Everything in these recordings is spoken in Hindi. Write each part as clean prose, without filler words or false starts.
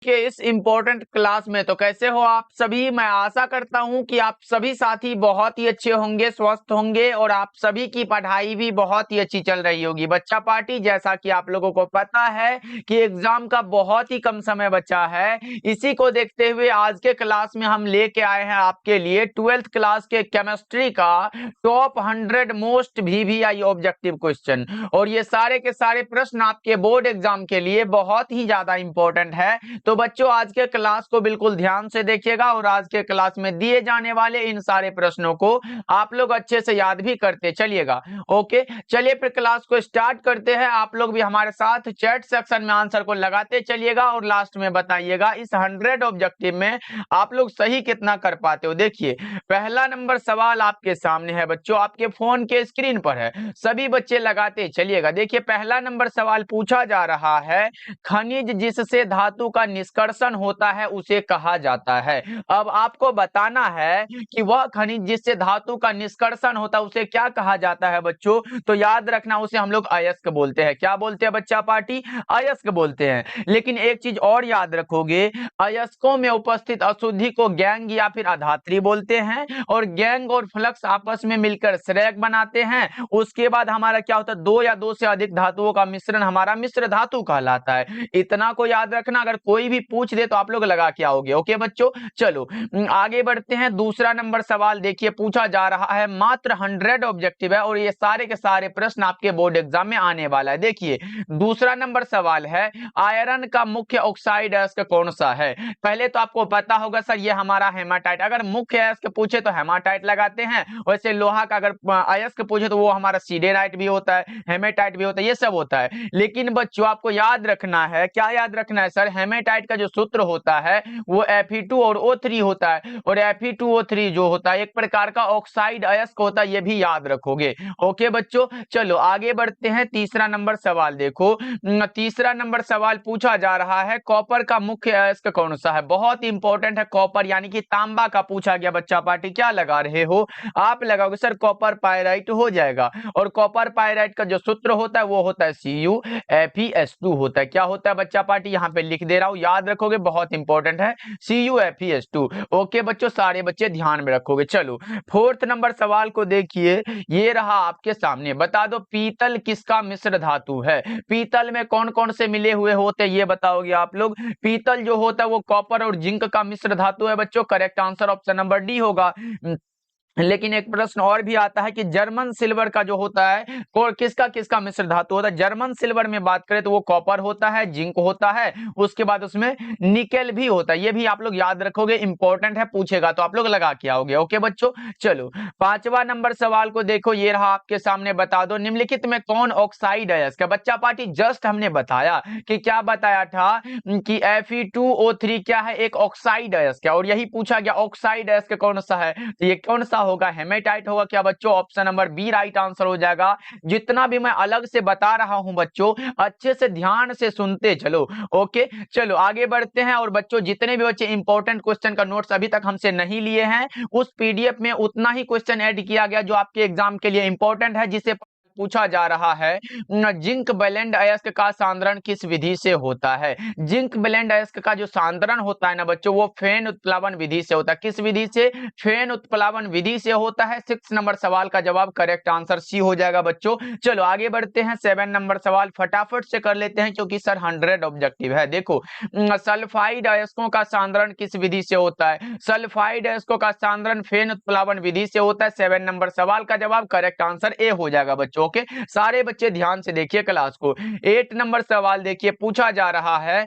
के इस इम्पोर्टेंट क्लास में। तो कैसे हो आप सभी? मैं आशा करता हूं कि आप सभी साथी बहुत ही अच्छे होंगे, स्वस्थ होंगे और आप सभी की पढ़ाई भी बहुत ही अच्छी चल रही होगी। बच्चा पार्टी, जैसा कि आप लोगों को पता है कि एग्जाम का बहुत ही कम समय बचा है, इसी को देखते हुए आज के क्लास में हम लेके आए हैं आपके लिए 12th क्लास के केमिस्ट्री का top 100 most VVI objective question. और ये सारे के सारे प्रश्न आपके बोर्ड एग्जाम के लिए बहुत ही ज्यादा इंपॉर्टेंट है। तो बच्चों, आज के क्लास को बिल्कुल ध्यान से देखिएगा और आज के क्लास में दिए जाने वाले इन सारे प्रश्नों को आप लोग अच्छे से याद भी करते चलिएगा। ओके, चलिए फिर क्लास को स्टार्ट करते हैं। आप लोग भी हमारे साथ चैट सेक्शन में आंसर को लगाते चलिएगा और लास्ट में बताइएगा इस 100 ऑब्जेक्टिव में आप लोग सही कितना कर पाते हो। देखिए, पहला नंबर सवाल आपके सामने है बच्चों, आपके फोन के स्क्रीन पर है, सभी बच्चे लगाते चलिएगा। देखिए, पहला नंबर सवाल पूछा जा रहा है, खनिज जिससे धातु का निष्कर्षण होता है उसे कहा जाता है। अब आपको बताना है कि वह खनिज जिससे धातु का निष्कर्षण होता है उसे क्या कहा जाता है बच्चों। तो याद रखना, उसे हम लोग अयस्क बोलते हैं। क्या बोलते हैं बच्चा पार्टी? अयस्क बोलते हैं। लेकिन एक चीज और याद रखोगे, अयस्कों में उपस्थित अशुद्धि को गैंग या फिर अधात्री बोलते हैं और गैंग और फ्लक्स आपस में मिलकर श्रेयक बनाते हैं। उसके बाद हमारा क्या होता है, दो या दो से अधिक धातुओं का मिश्रण हमारा मिश्र धातु कहलाता है। इतना को याद रखना, अगर कोई भी पूछ दे तो आप लोग लगा के आओगे। ओके बच्चों, चलो आगे बढ़ते हैं। दूसरा नंबर सवाल देखिए, पूछा जा रहा है, मात्र 100 ऑब्जेक्टिव है और ये सारे के सारे प्रश्न आपके बोर्ड एग्जाम में आने वाला है। देखिए, दूसरा नंबर सवाल है, आयरन का मुख्य ऑक्साइड अयस्क कौन सा है? पहले तो आपको पता होगा सर, ये हमारा हेमाटाइट। अगर मुख्य अयस्क पूछे तो हेमाटाइट लगाते हैं, वैसे लोहा का अगर अयस्क पूछे तो वो हमारा सीडेराइट भी होता है, हेमेटाइट भी होता है, ये सब होता है। लेकिन बच्चों आपको याद रखना है, क्या याद रखना है सर? हेमेटाइट का जो सूत्र होता है वो Fe2 और O3 होता है और Fe2O3 जो होता है एक प्रकार का ऑक्साइड अयस्क होता है, ये भी याद रखोगे। ओके बच्चों, चलो आगे बढ़ते हैं। तीसरा नंबर सवाल देखो, तीसरा नंबर सवाल पूछा जा रहा है, कॉपर का मुख्य अयस्क कौन सा है? बहुत इंपॉर्टेंट है, कॉपर यानी कि तांबा का पूछा गया। बच्चा पार्टी क्या लगा रहे हो? आप लगाओगे सर कॉपर पायराइट हो जाएगा। और कॉपर पायराइट का जो सूत्र होता है वो होता है CuFeS2 होता है। क्या होता है बच्चा पार्टी? यहाँ पे लिख दे रहा हूं, याद रखोगे, बहुत इंपॉर्टेंट है, CuFeS2। ओके बच्चों, सारे बच्चे ध्यान में रखोगे। चलो फोर्थ नंबर सवाल को देखिए, ये रहा आपके सामने, बता दो पीतल किसका मिश्र धातु है? पीतल में कौन कौन से मिले हुए होते हैं ये बताओगे आप लोग। पीतल जो होता है वो कॉपर और जिंक का मिश्र धातु है बच्चों। Correct answer option number D होगा। लेकिन एक प्रश्न और भी आता है कि जर्मन सिल्वर का जो होता है और किसका किसका मिश्र धातु होता है? जर्मन सिल्वर में बात करें तो वो कॉपर होता है, जिंक होता है, उसके बाद उसमें निकेल भी होता है। ये भी आप लोग याद रखोगे, इंपॉर्टेंट है, पूछेगा तो आप लोग लगा के आओगे। ओके बच्चों, चलो पांचवा नंबर सवाल को देखो, ये रहा आपके सामने, बता दो निम्नलिखित में कौन ऑक्साइड अयस्क है? बच्चा पार्टी जस्ट हमने बताया कि क्या बताया था कि Fe2O3 क्या है? एक ऑक्साइड अयस्क है और यही पूछा गया ऑक्साइड अयस्क कौन सा है, तो ये कौन सा होगा? हेमेटाइट होगा। क्या बच्चों? Option number B right answer हो जाएगा। जितना भी मैं अलग से बता रहा हूं बच्चों, अच्छे से ध्यान से सुनते चलो। ओके, चलो आगे बढ़ते हैं। और बच्चों, जितने भी बच्चे इंपॉर्टेंट क्वेश्चन का नोट्स अभी तक हमसे नहीं लिए हैं, उस पीडीएफ में उतना ही क्वेश्चन ऐड किया गया जो आपके एग्जाम के लिए इंपॉर्टेंट है, जिसे पूछा जा रहा है, जिंक ब्लेंड अयस्क का सांद्रण किस विधि से होता है? जिंक ब्लेंड अयस्क का जो सांद्रण होता है ना बच्चों, वो फेन उत्प्लावन विधि से होता है। किस विधि से? फेन उत्प्लावन विधि से होता है। 6 नंबर सवाल का जवाब करेक्ट आंसर सी हो जाएगा बच्चों। चलो आगे बढ़ते हैं। 7 नंबर सवाल फटाफट से कर लेते हैं क्योंकि सर 100 ऑब्जेक्टिव है। देखो, सल्फाइड अयस्कों का सांद्रण किस विधि से होता है? सल्फाइड अयस्कों का सांद्रण फेन उत्प्लावन विधि से होता है। 7 नंबर सवाल का जवाब करेक्ट आंसर ए हो जाएगा बच्चों। ओके, सारे बच्चे ध्यान से देखिए क्लास को। 8 नंबर सवाल देखिए, पूछा जा रहा है,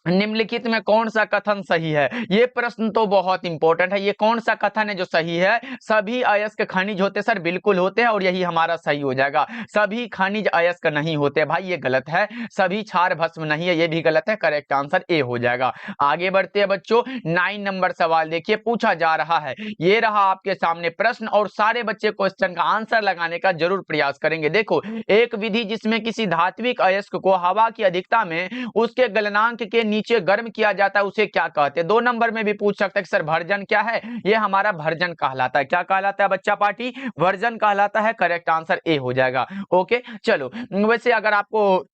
निम्नलिखित में कौन सा कथन सही है? ये प्रश्न तो बहुत इंपॉर्टेंट है। ये कौन सा कथन है जो सही है? सभी अयस्क खनिज होते सर, बिल्कुल होते हैं और यही हमारा सही हो जाएगा। सभी खनिज अयस्क नहीं होते भाई, ये गलत है। सभी क्षार भस्म नहीं है, ये भी गलत है। करेक्ट आंसर ए हो जाएगा। आगे बढ़ते हैं बच्चों। 9 नंबर सवाल देखिए, पूछा जा रहा है, ये रहा आपके सामने प्रश्न और सारे बच्चे क्वेश्चन का आंसर लगाने का जरूर प्रयास करेंगे। देखो, एक विधि जिसमें किसी धात्विक अयस्क को हवा की अधिकता में उसके गलनांक के नीचे गर्म किया जाता है उसे क्या कहते हैं? 2 नंबर में भी पूछ सकते हैं सर भर्जन क्या है? ये हमारा भर्जन कहलाता है। क्या कहलाता है बच्चा पार्टी? भर्जन कहलाता है। करेक्ट आंसर ए हो जाएगा। ओके, चलो वैसे अगर आपको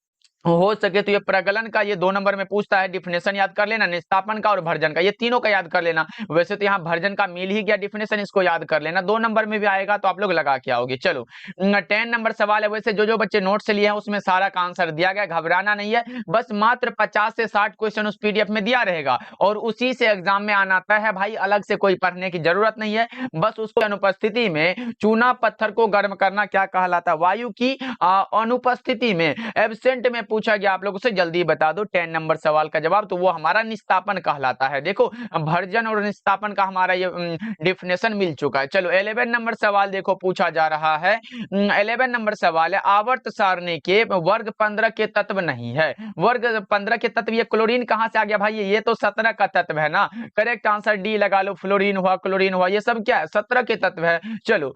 हो सके तो ये प्रगलन का ये 2 नंबर में पूछता है, डिफिनेशन याद कर लेना, निस्तापन का और भर्जन का, ये तीनों का याद कर लेना। वैसे तो यहाँ भर्जन का मिल ही गया डिफिनेशन, इसको याद कर लेना, 2 नंबर में भी आएगा तो आप लोग लगा के आओगे। चलो 10 नंबर सवाल है। वैसे जो बच्चे नोट से लिए हैं उसमें सारा का आंसर दिया गया, घबराना नहीं है, बस मात्र 50 से 60 क्वेश्चन उस पीडीएफ में दिया रहेगा और उसी से एग्जाम में आना आता है भाई, अलग से कोई पढ़ने की जरूरत नहीं है। बस उसकी अनुपस्थिति में चूना पत्थर को गर्म करना क्या कहलाता है? वायु की अनुपस्थिति में, एब्सेंट में पूछा गया, आप लोगों से जल्दी बता दो 10 नंबर सवाल का जवाब, तो वो हमारा निस्तापन कहलाता है। देखो भर्जन और निस्तापन का हमारा ये डिफिनेशन मिल चुका है। चलो 11 नंबर सवाल देखो पूछा जा रहा है। 11 नंबर सवाल है, आवर्त सारणी के वर्ग 15 के तत्व नहीं है। वर्ग 15 के तत्व, ये क्लोरीन कहां से आ गया भाई? ये तो 17 का तत्व है ना। करेक्ट आंसर डी लगा लो, फ्लोरीन हुआ, क्लोरीन हुआ, ये सब क्या है? 17 के तत्व है। चलो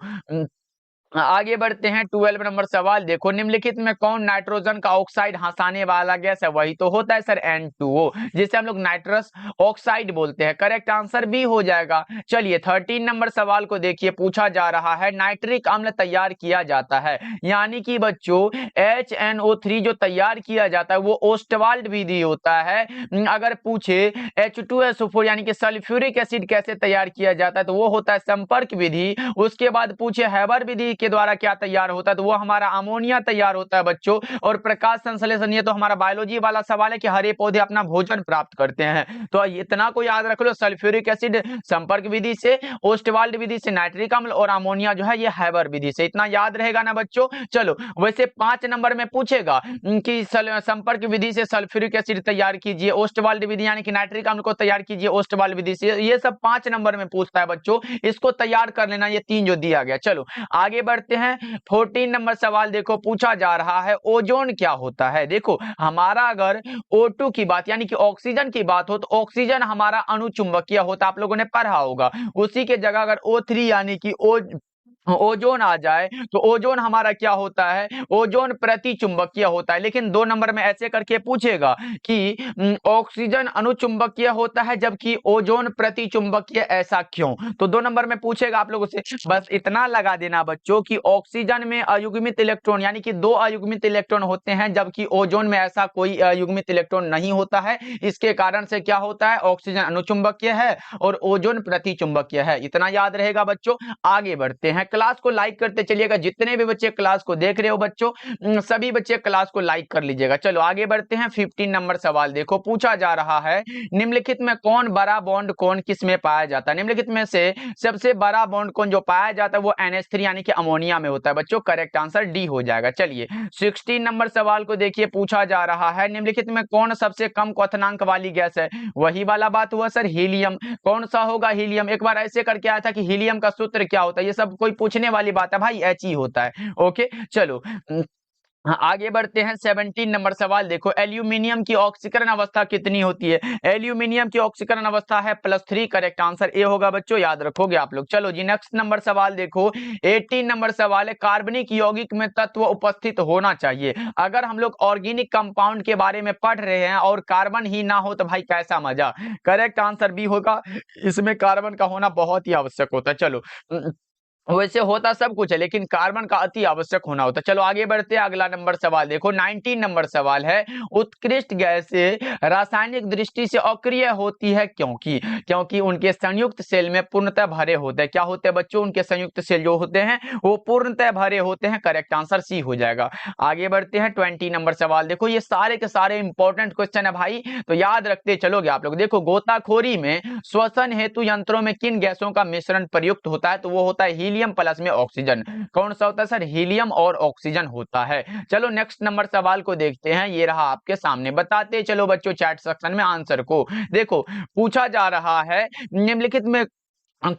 आगे बढ़ते हैं। 12 नंबर सवाल देखो, निम्नलिखित में कौन नाइट्रोजन का ऑक्साइड हंसाने वाला गैस है? वही तो होता है सर N2O, जिसे हम लोग नाइट्रस ऑक्साइड बोलते हैं। करेक्ट आंसर भी हो जाएगा। चलिए 13 नंबर सवाल को देखिए, पूछा जा रहा है, नाइट्रिक अम्ल तैयार किया जाता है, यानी कि बच्चों HNO3 जो तैयार किया जाता है वो ओस्टवाल्ड विधि होता है। अगर पूछे H2SO4 यानी कि सल्फ्यूरिक एसिड कैसे तैयार किया जाता है, तो वो होता है संपर्क विधि। उसके बाद पूछे हैबर विधि के द्वारा क्या तैयार होता है, तो वो हमारा अमोनिया तैयार होता है बच्चों। और प्रकाश संश्लेषण, ये तो हमारा बायोलॉजी वाला सवाल है कि हरे पौधे अपना भोजन प्राप्त करते हैं, तो इतना को याद रख लो, सल्फ्यूरिक एसिड संपर्क विधि से, ओस्टवाल्ड विधि से नाइट्रिक अम्ल, और अमोनिया जो है ये हैबर विधि से। इतना याद रहेगा ना बच्चों। चलो वैसे 5 नंबर में पूछेगा कि संपर्क विधि से सल्फ्यूरिक एसिड तैयार कीजिए, ओस्टवाल्ड विधि यानी कि नाइट्रिक अम्ल को तैयार कीजिए ओस्टवाल्ड विधि से, ये सब 5 नंबर में पूछता है बच्चों, इसको तैयार कर लेना, ये 3 जो दिया गया। चलो आगे बढ़ते हैं। 14 नंबर सवाल देखो, पूछा जा रहा है, ओजोन क्या होता है? देखो हमारा अगर O2 की बात यानी कि ऑक्सीजन की बात हो, तो ऑक्सीजन हमारा अणुचुंबकीय होता, आप लोगों ने पढ़ा होगा। उसी के जगह अगर O3 यानी कि ओजोन आ जाए, तो ओजोन हमारा क्या होता है? ओजोन प्रति चुंबकीय होता है। लेकिन 2 नंबर में ऐसे करके पूछेगा कि ऑक्सीजन अणुचुंबकीय होता है जबकि ओजोन प्रति चुंबकीय, ऐसा क्यों? तो 2 नंबर में पूछेगा आप लोगों से, बस इतना लगा देना बच्चों कि ऑक्सीजन में अयुग्मित इलेक्ट्रॉन यानी कि 2 अयुग्मित इलेक्ट्रॉन होते हैं, जबकि ओजोन में ऐसा कोई अयुग्मित इलेक्ट्रॉन नहीं होता है। इसके कारण से क्या होता है? ऑक्सीजन अणुचुंबकीय है और ओजोन प्रति चुंबकीय है। इतना याद रहेगा बच्चों। आगे बढ़ते हैं, क्लास को लाइक करते चलिएगा, जितने भी बच्चे क्लास को देख रहे हो बच्चों, सभी बच्चे क्लास को लाइक कर लीजिएगा। चलो आगे बढ़ते हैं। 15 नंबर सवाल देखो, पूछा जा रहा है, निम्नलिखित में कौन बड़ा बॉन्ड कौन किस में पाया जाता है? निम्नलिखित में से सबसे बड़ा बॉन्ड कौन जो पाया जाता है वो NH3 यानी कि अमोनिया में होता है बच्चों। करेक्ट आंसर डी हो जाएगा। चलिए 16 नंबर सवाल को देखिए, पूछा जा रहा है, निम्नलिखित में कौन सबसे कम क्वथनांक वाली गैस है? वही वाला बात हुआ सर, हीलियम। कौन सा होगा? हीलियम। एक बार ऐसे करके आया था कि हीलियम का सूत्र क्या होता है, ये सब कोई पूछने वाली बात है भाई, H ही होता है। ओके चलो हाँ, आगे बढ़ते हैं। 17 नंबर सवाल देखो, एल्यूमिनियम की ऑक्सीकरण अवस्था कितनी होती है? एल्यूमिनियम की ऑक्सीकरण अवस्था है +3। करेक्ट आंसर ए होगा बच्चों, याद रखोगे आप लोग। चलो जी नेक्स्ट नंबर सवाल देखो, 18 नंबर सवाल है, कार्बनिक यौगिक में तत्व उपस्थित होना चाहिए। अगर हम लोग ऑर्गेनिक कंपाउंड के बारे में पढ़ रहे हैं और कार्बन ही ना हो तो भाई कैसा मजा। करेक्ट आंसर बी होगा, इसमें कार्बन का होना बहुत ही आवश्यक होता है। चलो वैसे होता सब कुछ है लेकिन कार्बन का अति आवश्यक होना होता है। चलो आगे बढ़ते हैं, अगला नंबर सवाल देखो, 19 नंबर सवाल है, उत्कृष्ट गैसें रासायनिक दृष्टि से अक्रिय होती है क्योंकि उनके संयुक्त सेल में पूर्णतः भरे होते हैं। क्या होते हैं बच्चों? उनके संयुक्त सेल जो होते हैं वो पूर्णतः भरे होते हैं। करेक्ट आंसर सी हो जाएगा। आगे बढ़ते हैं। 20 नंबर सवाल देखो, ये सारे के सारे इंपॉर्टेंट क्वेश्चन है भाई, तो याद रखते चलोगे आप लोग। देखो गोताखोरी में श्वसन हेतु यंत्रों में किन गैसों का मिश्रण प्रयुक्त होता है? तो वो होता है हीलियम प्लस में ऑक्सीजन। कौन सा होता है सर? हीलियम और ऑक्सीजन होता है। चलो नेक्स्ट नंबर सवाल को देखते हैं, ये रहा आपके सामने, बताते चलो बच्चों चैट सेक्शन में आंसर को। देखो पूछा जा रहा है, निम्नलिखित में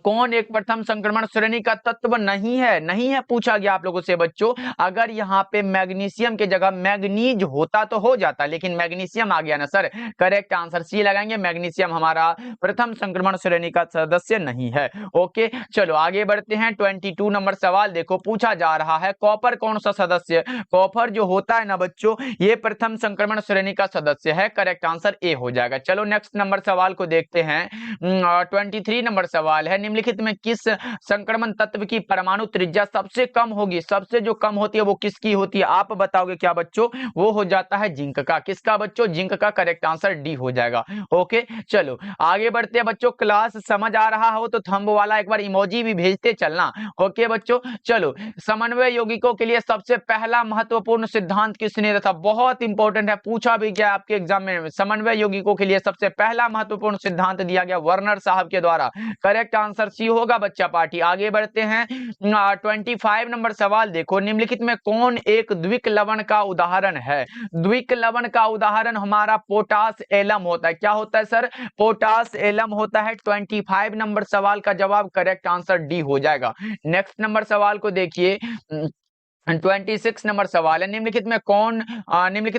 कौन एक प्रथम संक्रमण श्रेणी का तत्व नहीं है पूछा गया आप लोगों से बच्चों। अगर यहाँ पे मैग्नीशियम की जगह मैग्नीज होता तो हो जाता, लेकिन मैग्नीशियम आ गया ना सर। करेक्ट आंसर सी लगाएंगे, मैग्नीशियम हमारा प्रथम संक्रमण श्रेणी का सदस्य नहीं है। ओके चलो आगे बढ़ते हैं। 22 नंबर सवाल देखो, पूछा जा रहा है, कॉपर कौन सा सदस्य? कॉपर जो होता है ना बच्चों, ये प्रथम संक्रमण श्रेणी का सदस्य है। करेक्ट आंसर ए हो जाएगा। चलो नेक्स्ट नंबर सवाल को देखते हैं। 23 नंबर सवाल है, है, निम्नलिखित में किस संक्रमण तत्व की परमाणु त्रिज्या सबसे कम होगी? सबसे जो कम होती है वो किसकी होती है? आप बताओगे क्या बच्चों? वो हो जाता है जिंक का। किसका बच्चों? जिंक का। करेक्ट आंसर डी हो जाएगा। ओके, चलो आगे बढ़ते हैं बच्चों। क्लास समझ आ रहा हो तो थंब वाला एक बार इमोजी भी भेजते चलना। ओके बच्चों, चलो समन्वय यौगिकों के लिए सबसे पहला महत्वपूर्ण सिद्धांत किसने दिया था? बहुत इंपॉर्टेंट है, पूछा भी गया आपके एग्जाम में। समन्वय यौगिकों के लिए सबसे पहला महत्वपूर्ण सिद्धांत दिया गया वर्नर साहब के द्वारा। करेक्ट आंसर सी होगा बच्चा पार्टी। आगे बढ़ते हैं 25 नंबर सवाल देखो, निम्नलिखित में कौन एक द्विक लवण का उदाहरण है? द्विक लवण का उदाहरण हमारा पोटास एलम होता है। क्या होता है सर? पोटास एलम होता है। 25 नंबर सवाल का जवाब करेक्ट आंसर डी हो जाएगा। नेक्स्ट नंबर सवाल को देखिए, 26 नंबर सवाल है, निम्नलिखित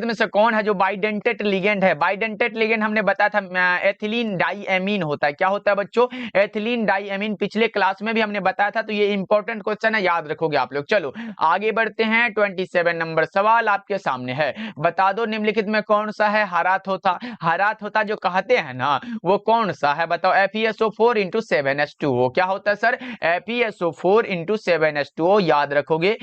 में से कौन है जो बाइडेंटेट लिगेंड है? बाइडेंटेट लिगेंड हमने बताया था एथिलीन डाइएमीन होता है। क्या होता है बच्चों? Ethylene diamine. पिछले क्लास में भी हमने बताया था, तो ये इंपॉर्टेंट क्वेश्चन है, याद रखोगे आप लोग। चलो आगे बढ़ते हैं, 27 नंबर सवाल आपके सामने है। बता दो निम्नलिखित में कौन सा है हरात होता? हरात होता जो कहते हैं ना, वो कौन सा है बताओ? FeSO4 into 7H2O। क्या होता है सर? FeSO4 into 7H2O। याद रखोगे,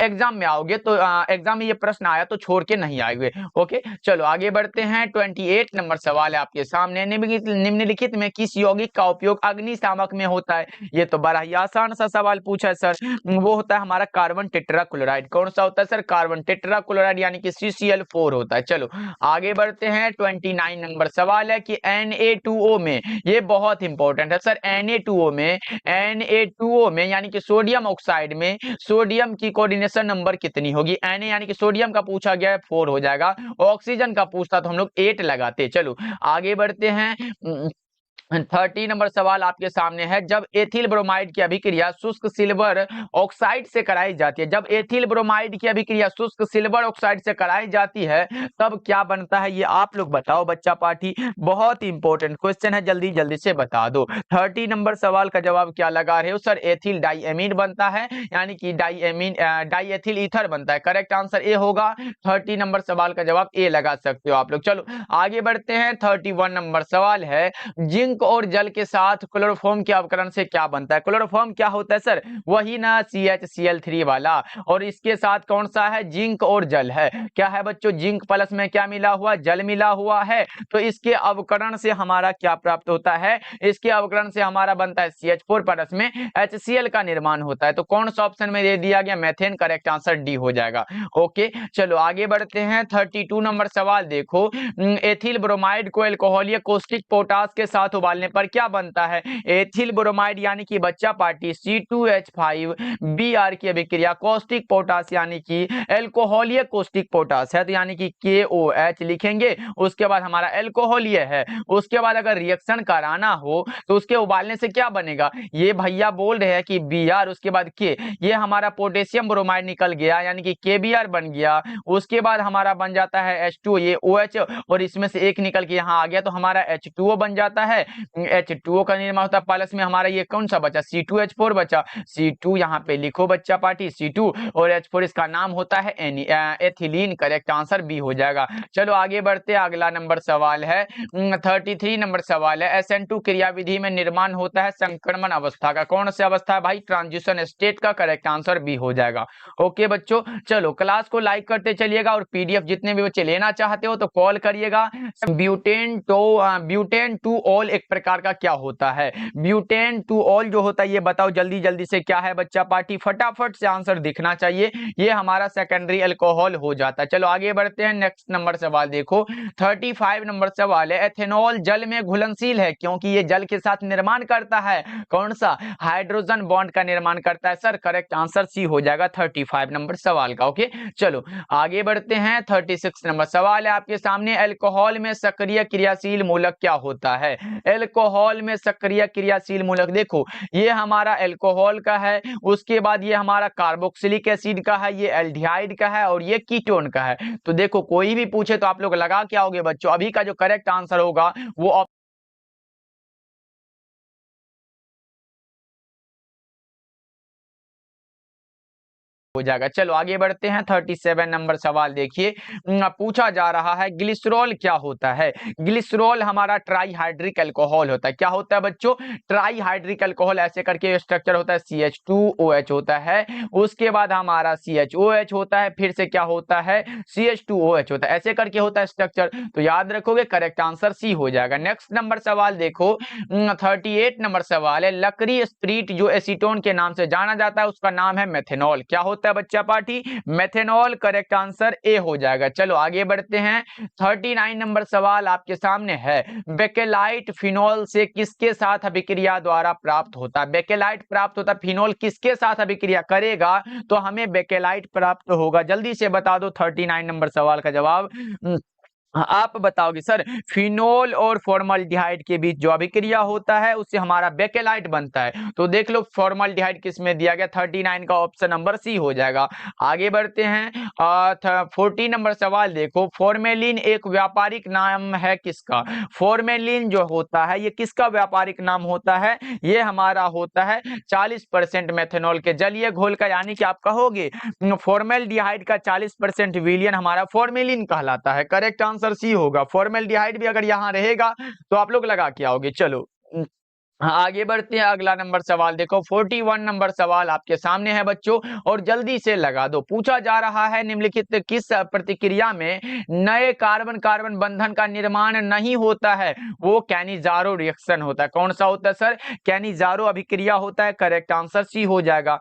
एग्जाम में आओगे तो एग्जाम में ये प्रश्न आया तो छोड़ के नहीं आएंगे। ओके, चलो आगे बढ़ते हैं। 28 नंबर सवाल है आपके सामने, निम्नलिखित में किस यौगिक का उपयोग अग्निशामक में होता है? ये तो बड़ा ही आसान सा सवाल पूछा है सर, वो होता है हमारा कार्बन टेट्राक्लोराइड। कौन सा होता है सर? कार्बन टेट्राक्लोराइड यानी कि CCl4 होता है। चलो आगे बढ़ते हैं, 29 नंबर सवाल है कि Na2O में, ये बहुत इंपॉर्टेंट है सर, Na2O में यानी कि सोडियम ऑक्साइड में सोडियम की कोऑर्डिनेशन नंबर कितनी होगी? Na यानी कि सोडियम का पूछा गया है, 4 हो जाएगा। ऑक्सीजन का पूछता तो हम लोग 8 लगाते। चलो आगे बढ़ते हैं, 30 नंबर सवाल आपके सामने है। जब एथिल ब्रोमाइड की अभिक्रिया शुष्क सिल्वर ऑक्साइड से कराई जाती है, जब एथिल ब्रोमाइड की अभिक्रिया शुष्क सिल्वर ऑक्साइड से कराई जाती है, तब क्या बनता है? ये आप लोग बताओ बच्चा पार्टी। बहुत इंपॉर्टेंट क्वेश्चन है, जल्दी जल्दी से बता दो। 30 नंबर सवाल का जवाब क्या लगा रहे हो सर? एथिल डाइएमीन बनता है, यानी कि डाइएथिल ईथर बनता है। करेक्ट आंसर ए होगा। 30 नंबर सवाल का जवाब ए लगा सकते हो आप लोग। चलो आगे बढ़ते हैं, 31 नंबर सवाल है, जिंक और जल के साथ क्लोरोफॉर्म के अवकरण से क्या बनता है? क्लोरोफॉर्म क्या होता है सर? वही ना, CHCl3 वाला। और इसके साथ कौन सा है? जिंक और जल है। क्या है बच्चों? जिंक प्लस में क्या मिला हुआ? जल मिला हुआ है। तो इसके अवकरण से हमारा क्या प्राप्त होता है? इसके अवकरण से हमारा बनता है CH4 प्लस में HCl का निर्माण होता है। तो कौन सा ऑप्शन में दे दिया गया? मेथेन। करेक्ट आंसर डी हो जाएगा। ओके, चलो आगे बढ़ते हैं, 32 नंबर सवाल देखो, एथिल ब्रोमाइड को एल्कोहलीय कॉस्टिक पोटास के साथ उबालने पर क्या बनता है? एथिल ब्रोमाइड यानी कि बच्चा पार्टी C2H5Br की अभिक्रिया कॉस्टिक पोटास यानी कि एल्कोहलीय कॉस्टिक पोटास है, तो यानी कि KOH लिखेंगे। उसके बाद हमारा एल्कोहलीय है। उसके बाद अगर रिएक्शन कराना हो तो उसके उबालने से क्या बनेगा? ये भैया बोल रहे हैं कि Br, उसके बाद K, ये हमारा पोटेशियम ब्रोमाइड निकल गया यानी कि KBr बन गया। उसके बाद हमारा बन जाता है H2, ये OH, और इसमें से एक निकल के यहाँ आ गया तो हमारा H2O बन जाता है। H2O का निर्माण होता है, प्लस में हमारा ये कौन सा बचा? C2H4 बचा। C2 यहाँ पे लिखो बच्चा पार्टी, C2 और H4 इसका नाम होता है एथिलीन। करेक्ट आंसर बी हो जाएगा। चलो आगे बढ़ते, अगला नंबर सवाल है, 33 नंबर सवाल है, SN2 क्रियाविधि में निर्माण होता है संक्रमण अवस्था का। कौन सा अवस्था है भाई? ट्रांजिशन स्टेट का। करेक्ट आंसर बी हो जाएगा। ओके बच्चों, चलो क्लास को लाइक करते चलिएगा और PDF जितने भी बच्चे लेना चाहते हो तो कॉल करिएगा। ब्यूटेन टू ऑल एक प्रकार का क्या होता है? ब्यूटेन टू ऑल जो होता है, ये बताओ जल्दी जल्दी से क्या है बच्चा पार्टी? फटाफट से आंसर दिखना चाहिए। ये हमारा सेकेंडरी अल्कोहल हो जाता है। चलो आगे बढ़ते हैं, नेक्स्ट नंबर सवाल देखो, 35 नंबर सवाल है, एथेनॉल जल में घुलनशील है क्योंकि ये जल के साथ निर्माण करता है कौन सा? हाइड्रोजन बॉन्ड का निर्माण करता है सर। करेक्ट आंसर सी हो जाएगा 35 नंबर सवाल का। ओके, चलो आगे बढ़ते हैं, 36 नंबर सवाल है आपके सामने, अल्कोहल में सक्रिय क्रियाशील मूलक क्या होता है? अल्कोहल में सक्रिय क्रियाशील मूलक देखो, ये हमारा अल्कोहल का है, उसके बाद ये हमारा कार्बोक्सिलिक एसिड का है, ये एल्डिहाइड का है और ये कीटोन का है। तो देखो कोई भी पूछे तो आप लोग लगा क्या होगे बच्चों? अभी का जो करेक्ट आंसर होगा वो हो जाएगा। चलो आगे बढ़ते हैं। 37 नंबर सवाल देखिए, पूछा जा रहा है ग्लिसरॉल क्या होता है। ग्लिसरॉल हमारा ट्राईहाइड्रिक अल्कोहल होता है। क्या होता है बच्चों? Trihydric alcohol. ऐसे करके स्ट्रक्चर होता है, CH2OH होता है, उसके बाद हमारा CHOH होता है, फिर से क्या होता है, CH2OH होता है। ऐसे करके होता है स्ट्रक्चर, तो याद रखोगे। करेक्ट आंसर सी हो जाएगा। नेक्स्ट नंबर सवाल देखो, 38 नंबर सवाल है, लकड़ी स्प्रिट जो एसीटोन के नाम से जाना जाता है उसका नाम है मेथेनॉल। क्या होता है बच्चा party? Methanol. Correct answer A हो जाएगा। चलो आगे बढ़ते हैं। 39 नंबर सवाल आपके सामने है, बेकेलाइट फिनोल से किसके साथ अभिक्रिया द्वारा प्राप्त होता है? बेकेलाइट प्राप्त होता है, फिनोल किसके साथ अभिक्रिया करेगा तो हमें बेकेलाइट प्राप्त होगा? जल्दी से बता दो 39 नंबर सवाल का जवाब। आप बताओगे सर, फिनोल और फॉर्मल्डिहाइड के बीच जो अभिक्रिया होता है उससे हमारा बेकेलाइट बनता है। तो देख लो फॉर्मल्डिहाइड किस में दिया गया, 39 का ऑप्शन नंबर सी हो जाएगा। आगे बढ़ते हैं। 40 नंबर सवाल देखो, फॉर्मेलिन एक व्यापारिक नाम है किसका? फॉर्मेलिन जो होता है ये किसका व्यापारिक नाम होता है? ये हमारा होता है 40% मेथेनॉल के जलीय घोल का, यानी कि आप कहोगे फॉर्मेल्डिहाइड का 40% विलियन हमारा फॉर्मेलिन कहलाता है। करेक्ट आंसर सी होगा। फॉर्मेल्डिहाइड भी अगर यहां रहेगा तो आप लोग लगा के आओगे। चलो हाँ, आगे बढ़ते हैं। अगला नंबर सवाल देखो, 41 नंबर सवाल आपके सामने है बच्चों, और जल्दी से लगा दो। पूछा जा रहा है निम्नलिखित किस प्रतिक्रिया में नए कार्बन कार्बन बंधन का निर्माण नहीं होता है? वो कैनिजारो रिएक्शन होता है। कौन सा होता है सर? कैनिजारो अभिक्रिया होता है। करेक्ट आंसर सी हो जाएगा।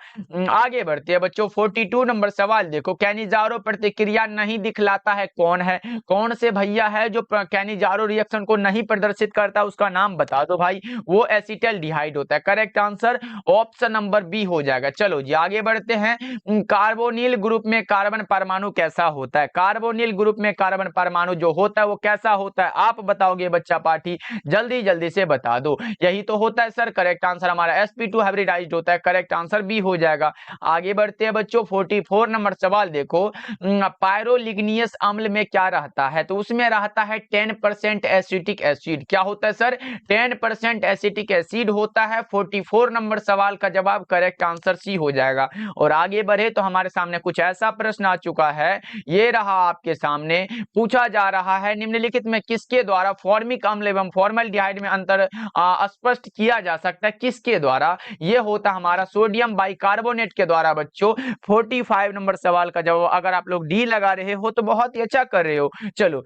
आगे बढ़ते हैं बच्चों। 42 नंबर सवाल देखो, कैनिजारो प्रतिक्रिया नहीं दिखलाता है कौन है? कौन से भैया है जो कैनिजारो रिएक्शन को नहीं प्रदर्शित करता, उसका नाम बता दो भाई। वो एसिटल्डिहाइड होता है। Correct answer option number B हो जाएगा। चलो जी आगे बढ़ते हैं। कार्बोनिल ग्रुप में कार्बन परमाणु कैसा होता है? कार्बोनिल ग्रुप में कार्बन परमाणु जो होता है वो कैसा होता है? आप बताओगे बच्चा पार्टी, जल्दी जल्दी से बता दो। यही तो होता है सर। करेक्ट आंसर हमारा sp2 हाइब्रिडाइज्ड होता है। करेक्ट आंसर बी हो जाएगा। आगे बढ़ते हैं बच्चों। 44 नंबर सवाल देखो, पायरोलिग्नियस अम्ल में क्या रहता है? तो उसमें रहता है 10% एसिटिक एसिड। क्या होता है सर? 10% एसिटिक एसिड होता है। 44 नंबर सवाल का जवाब करेक्ट आंसर सी हो जाएगा। और आगे बढ़े तो हमारे सामने कुछ ऐसा प्रश्न आ चुका है, ये रहा आपके सामने। पूछा जा रहा है निम्नलिखित में किसके द्वारा फॉर्मिक अम्ल एवं फॉर्मल्डिहाइड में अंतर स्पष्ट किया जा सकता है? किसके द्वारा? ये होता हमारा सोडियम बाइकार्बोनेट के द्वारा बच्चों। 45 नंबर सवाल का जवाब अगर आप लोग डी लगा रहे हो तो बहुत ही अच्छा कर रहे हो। चलो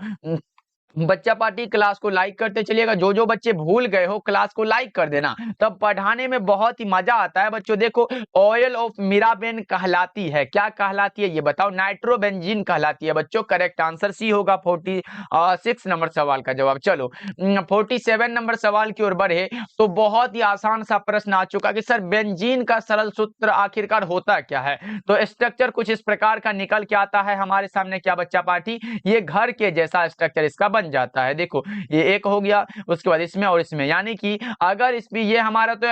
बच्चा पार्टी क्लास को लाइक करते चलिएगा। जो जो बच्चे भूल गए हो क्लास को लाइक कर देना, तब पढ़ाने में बहुत ही मजा आता है बच्चों। देखो ऑयल ऑफ मिराबेन कहलाती है। क्या कहलाती है ये बताओ? नाइट्रोबेंजीन कहलाती है बच्चों। करेक्ट आंसर सी होगा 46 नंबर सवाल का जवाब। चलो 47 नंबर सवाल की ओर बढ़े तो बहुत ही आसान सा प्रश्न आ चुका कि सर बेंजीन का सरल सूत्र आखिरकार होता क्या है? तो स्ट्रक्चर कुछ इस प्रकार का निकल के आता है हमारे सामने। क्या बच्चा पार्टी? ये घर के जैसा स्ट्रक्चर इसका बन जाता है। देखो ये एक हो गया, उसके बाद इसमें और इसमें, यानी कि अगर इस पे ये हमारा तो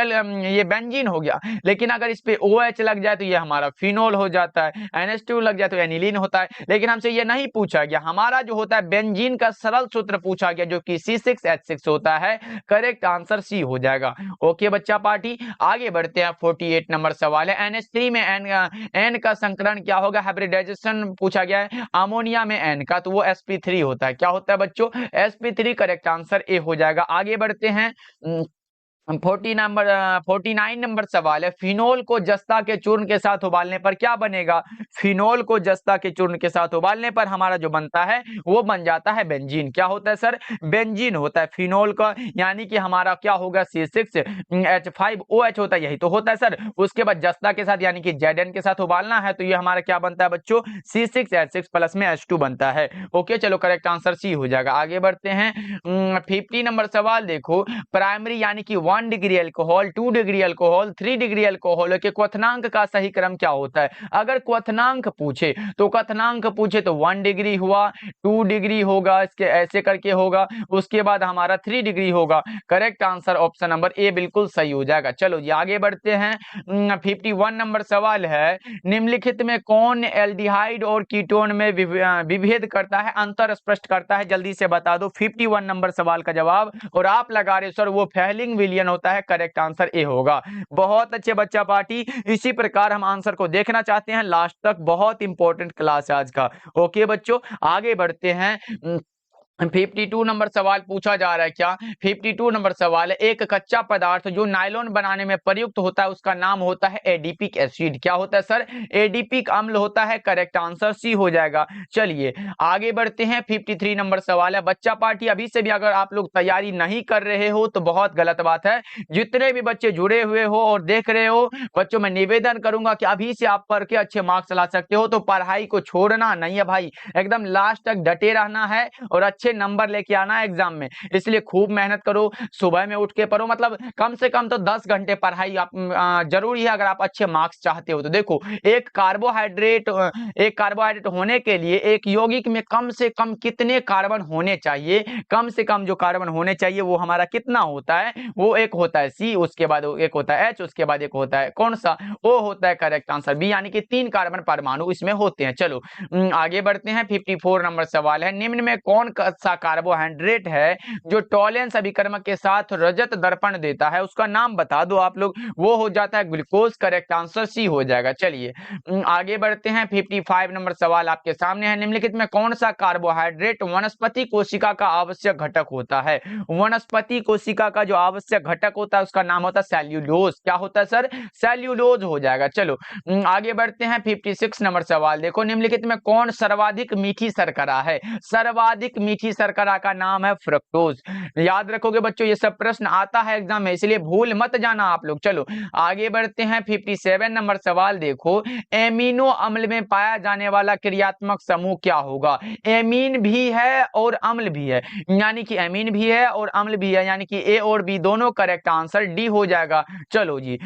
ये बेंजीन हो गया, लेकिन अगर इस पे OH लग जाए तो ये हमारा फिनोल हो जाता है, NH2 लग जाए तो एनिलीन होता है। लेकिन हमसे ये नहीं पूछा गया, हमारा जो होता है बेंजीन का सरल सूत्र पूछा गया जो कि C6H6 होता है। करेक्ट आंसर सी हो जाएगा। ओके बच्चा पार्टी आगे बढ़ते हैं। 48 नंबर सवाल है, NH3 में N का संकरण क्या होगा? हाइब्रिडाइजेशन पूछा गया है। अमोनिया में N का, तो वो sp3 होता है। क्या होता है बच्चों? sp3। करेक्ट आंसर ए हो जाएगा। आगे बढ़ते हैं। 49 नंबर सवाल है, फिनोल को जस्ता के चूर्ण के साथ उबालने पर क्या बनेगा? फिनोल को जस्ता के चूर्ण के साथ उबालने पर हमारा जो बनता है वो बन जाता है बेंजीन। क्या होता है सर? बेंजीन होता है फिनोल का, यानी कि हमारा क्या होगा? C6H5OH होता है। यही तो होता है सर। उसके बाद जस्ता के साथ यानी कि Zn के साथ उबालना है तो ये हमारा क्या बनता है बच्चों? C6H6 प्लस में H2 बनता है। ओके चलो करेक्ट आंसर सी हो जाएगा। आगे बढ़ते हैं। 50 नंबर सवाल देखो, प्राइमरी यानी कि 1 degree alcohol, 2 degree alcohol, 3 degree alcohol के क्वथनांक का सही क्रम क्या होता है? अगर क्वथनांक पूछे तो 1 डिग्री हुआ, 2 डिग्री होगा, इसके ऐसे करके होगा, उसके बाद हमारा 3 डिग्री होगा। Correct answer option number A बिल्कुल सही हो जाएगा। चलो जी आगे बढ़ते हैं। 51 नंबर सवाल है, निम्नलिखित में कौन एल्डिहाइड और कीटोन में विभेद करता है, अंतर स्पष्ट करता है? जल्दी से बता दो 51 नंबर सवाल का जवाब। और आप लगा रहे सर वो फेलिंग विलियन होता है, करेक्ट आंसर ए होगा। बहुत अच्छे बच्चा पार्टी, इसी प्रकार हम आंसर को देखना चाहते हैं लास्ट तक, बहुत इंपॉर्टेंट क्लास है आज का। ओके बच्चों, आगे बढ़ते हैं। 52 नंबर सवाल पूछा जा रहा है। क्या 52 नंबर सवाल है, एक कच्चा पदार्थ जो नायलॉन बनाने में प्रयुक्त होता है उसका नाम होता है एडिपिक एसिड। क्या होता है सर? एडिपिक अम्ल होता है, करेक्ट आंसर सी हो जाएगा। चलिए आगे बढ़ते हैं। 53 नंबर सवाल है। बच्चा पार्टी अभी से भी अगर आप लोग तैयारी नहीं कर रहे हो तो बहुत गलत बात है। जितने भी बच्चे जुड़े हुए हो और देख रहे हो बच्चों, मैं निवेदन करूंगा कि अभी से आप करके अच्छे मार्क्स ला सकते हो, तो पढ़ाई को छोड़ना नहीं है भाई, एकदम लास्ट तक डटे रहना है और अच्छे नंबर लेके आना है एग्जाम में। इसलिए खूब मेहनत करो, सुबह में उठ के पढ़ो, मतलब कम से कम तो 10 घंटे पढ़ाई आप जरूरी है अगर आप अच्छे मार्क्स चाहते हो तो। देखो एक कार्बोहाइड्रेट होने के लिए एक यौगिक में कम से कम कितने कार्बन होने चाहिए? कम से कम जो कार्बन होने चाहिए वो हमारा कितना होता है? वो एक होता है सी, उसके बाद एक होता है एच, उसके बाद एक होता है कौन सा? वो होता है करेक्ट आंसर बी, यानी कि 3 कार्बन परमाणु इसमें होते हैं। चलो आगे बढ़ते हैं। 54 नंबर सवाल है। निम्न में कौन सा कार्बोहाइड्रेट है जो टॉलेंस अभिकर्मक के साथ रजत दर्पण देता है? उसका नाम बता दो आप लोग। वो हो जाता है ग्लूकोज, करेक्ट आंसर सी हो जाएगा। चलिए आगे बढ़ते हैं। 55 नंबर सवाल आपके सामने है। निम्नलिखित में कौन सा कार्बोहाइड्रेट वनस्पति कोशिका का आवश्यक घटक होता है? वनस्पति कोशिका का जो आवश्यक घटक होता है उसका नाम होता है सेल्यूलोज। क्या होता है सर? सेल्यूलोज हो जाएगा। चलो आगे बढ़ते हैं। 56 नंबर सवाल देखो। निम्नलिखित में कौन सर्वाधिक मीठी शर्करा है? सर्वाधिक मीठी शर्करा का नाम है फ्रक्टोज। याद रखोगे बच्चों, ये सब प्रश्न आता है एग्जाम में, इसलिए भूल मत जाना आप लोग। चलो आगे बढ़ते हैं। 57 नंबर सवाल देखो। एमिनो अम्ल में पाया जाने वाला क्रियात्मक समूह क्या होगा? एमीन भी है और अम्ल भी है, यानी कि एमीन भी है और अम्ल भी है, यानी कि ए और बी दोनों करेक्ट आंसर डी हो जाएगा। चलो जी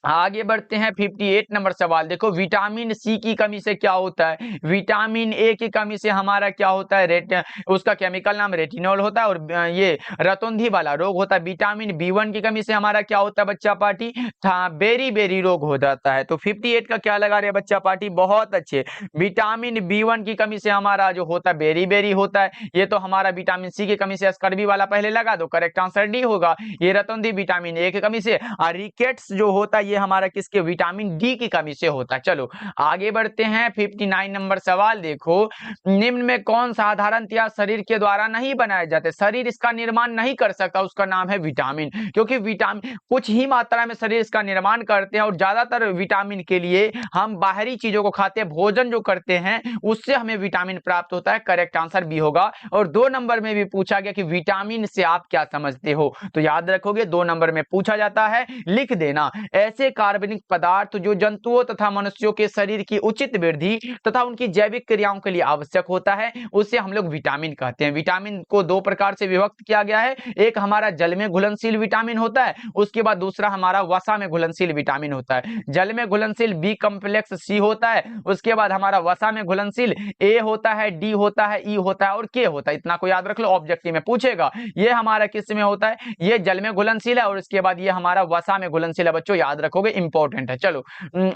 आगे बढ़ते हैं। 58 नंबर सवाल देखो। विटामिन सी की कमी से क्या होता है? विटामिन ए की कमी से हमारा क्या होता है? उसका केमिकल नाम रेटिनॉल होता है और ये रतौंधी वाला रोग होता है। विटामिन बी1 की कमी से हमारा क्या होता है बच्चा पार्टी? बेरी बेरी रोग हो जाता है। तो 58 का क्या लगा रहे बच्चा पार्टी? बहुत अच्छे। विटामिन बी1 की कमी से हमारा जो होता है बेरी बेरी होता है। ये तो हमारा विटामिन सी की कमी से स्कर्वी वाला पहले लगा दो, करेक्ट आंसर डी होगा। ये रतौंधी विटामिन ए की कमी से, और रिकेट्स जो होता है ये हमारा किसके? विटामिन डी की कमी से होता है। चलो आगे बढ़ते हैं। 59 नंबर सवाल देखो। निम्न में कौन साधारणतया शरीर के द्वारा नहीं बनाए जाते? शरीर इसका निर्माण नहीं कर सकता, उसका नाम है विटामिन। क्योंकि विटामिन कुछ ही मात्रा में शरीर इसका निर्माण करते हैं और ज्यादातर विटामिन के लिए हम बाहरी चीजों को खाते हैं, भोजन जो करते हैं उससे हमें विटामिन प्राप्त होता है, करेक्ट आंसर बी होगा। और 2 नंबर में भी पूछा गया कि विटामिन से आप क्या समझते हो, तो याद रखोगे 2 नंबर में पूछा जाता है, लिख देना। ऐसे कार्बनिक पदार्थ जो जंतुओं तथा मनुष्यों के शरीर की उचित वृद्धि तथा उनकी जैविक क्रियाओं के लिए आवश्यक होता है, उसे हम लोग विटामिन कहते हैं। विटामिन को 2 प्रकार से विभक्त किया गया है। एक हमारा जल में घुलनशील विटामिन होता है, उसके बाद दूसरा हमारा वसा में घुलनशील विटामिन होता है। जल में घुलनशील बी कॉम्प्लेक्स सी होता है, उसके बाद हमारा वसा में घुलनशील ए होता है, डी होता है, ई होता है और के होता है। इतना को याद रख लो, ऑब्जेक्टिव में पूछेगा। ये हमारा किस में होता है? ये जल में घुलनशील है और इसके बाद ये हमारा वसा में घुलनशील है। बच्चों याद रखोगे, इंपॉर्टेंट है। चलो